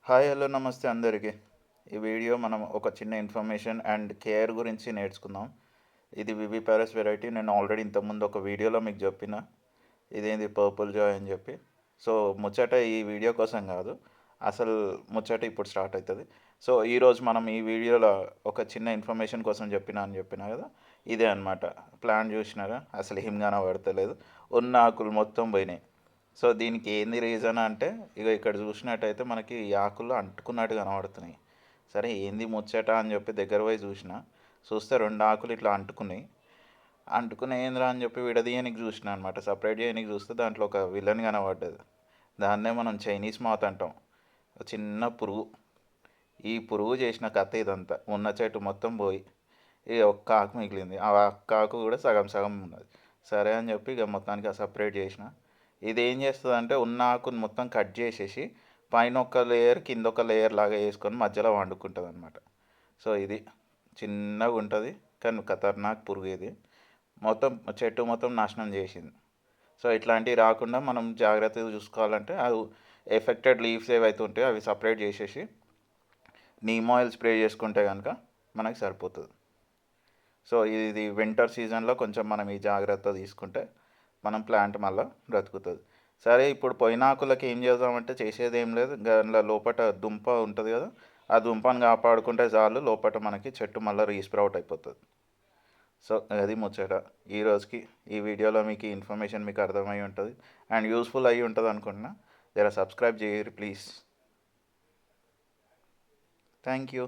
Hi hello నమస్తే అందరికీ. ఈ వీడియో మనం ఒక చిన్న ఇన్ఫర్మేషన్ అండ్ కేర్ గురించి నేర్చుకుందాం. ఇది వివిపారస్ వెరైటీ. నేను ఆల్రెడీ ఇంతకుముందు ఒక వీడియోలో మీకు చెప్పిన ఇదేంది పర్పుల్ జాయ్ అని చెప్పి. సో ముచ్చట ఈ వీడియో కోసం కాదు, అసలు ముచ్చట ఇప్పుడు స్టార్ట్ అవుతుంది. సో ఈరోజు మనం ఈ వీడియోలో ఒక చిన్న ఇన్ఫర్మేషన్ కోసం చెప్పిన కదా, ఇదే అనమాట. ప్లాన్ చూసినారా, అసలు ఏం కనబడతలేదు, ఉన్న ఆకులు మొత్తం పోయినాయి. సో దీనికి ఏంది రీజన్ అంటే, ఇక ఇక్కడ చూసినట్టయితే మనకి ఈ ఆకులు అంటుకున్నట్టు కనబడుతున్నాయి. సరే ఏంది ముచ్చట అని చెప్పి దగ్గర పోయి చూస్తే రెండు ఆకులు ఇట్లా అంటుకుని ఏంద్రా అని చెప్పి విడదీయనికి చూసిన అనమాట. సపరేట్ చేయనికి చూస్తే దాంట్లో ఒక విలన్ కనబడ్డది. దాన్నే మనం చైనీస్ మాత్ అంటాం. చిన్న పురుగు. ఈ పురుగు చేసిన కథ ఇదంతా. ఉన్న చెట్టు మొత్తం పోయి ఇక ఒక్క ఆకు మిగిలింది. ఆ ఒక్క ఆకు కూడా సగం సగం ఉన్నది. సరే అని చెప్పి ఇక మొత్తానికి సపరేట్ చేసిన. ఇది ఏం చేస్తుంది అంటే, ఉన్న ఆకుని మొత్తం కట్ చేసేసి పైన ఒక లేయర్ కింద ఒక లేయర్ లాగా వేసుకొని మధ్యలో వండుకుంటుంది అనమాట. సో ఇది చిన్నగా ఉంటుంది కానీ ఖతర్నాక్ పురుగు. ఇది మొత్తం చెట్టు మొత్తం నాశనం చేసింది. సో ఇట్లాంటివి రాకుండా మనం జాగ్రత్తగా చూసుకోవాలంటే, అవి ఎఫెక్టెడ్ లీవ్స్ ఏవైతే ఉంటాయో అవి సపరేట్ చేసేసి నీమ్ ఆయిల్ స్ప్రే చేసుకుంటే కనుక మనకి సరిపోతుంది. సో ఇది వింటర్ సీజన్లో కొంచెం మనం ఈ జాగ్రత్త తీసుకుంటే మనం ప్లాంట్ మళ్ళీ బ్రతుకుతుంది. సరే ఇప్పుడు పోయిన ఆకులకి ఏం చేద్దామంటే, చేసేది ఏం లేదు, దానిలో లోపల దుంప ఉంటుంది కదా, ఆ దుంపను కాపాడుకుంటే చాలు, లోపల మనకి చెట్టు మళ్ళీ రీస్ప్రౌట్ అయిపోతుంది. సో అది ముచ్చట ఈ రోజుకి. ఈ వీడియోలో మీకు ఈ ఇన్ఫర్మేషన్ మీకు అర్థమై ఉంటుంది అండ్ యూస్ఫుల్ అయ్యి ఉంటుంది అనుకుంటున్నా. జర సబ్స్క్రైబ్ చేయరు ప్లీజ్. Thank you.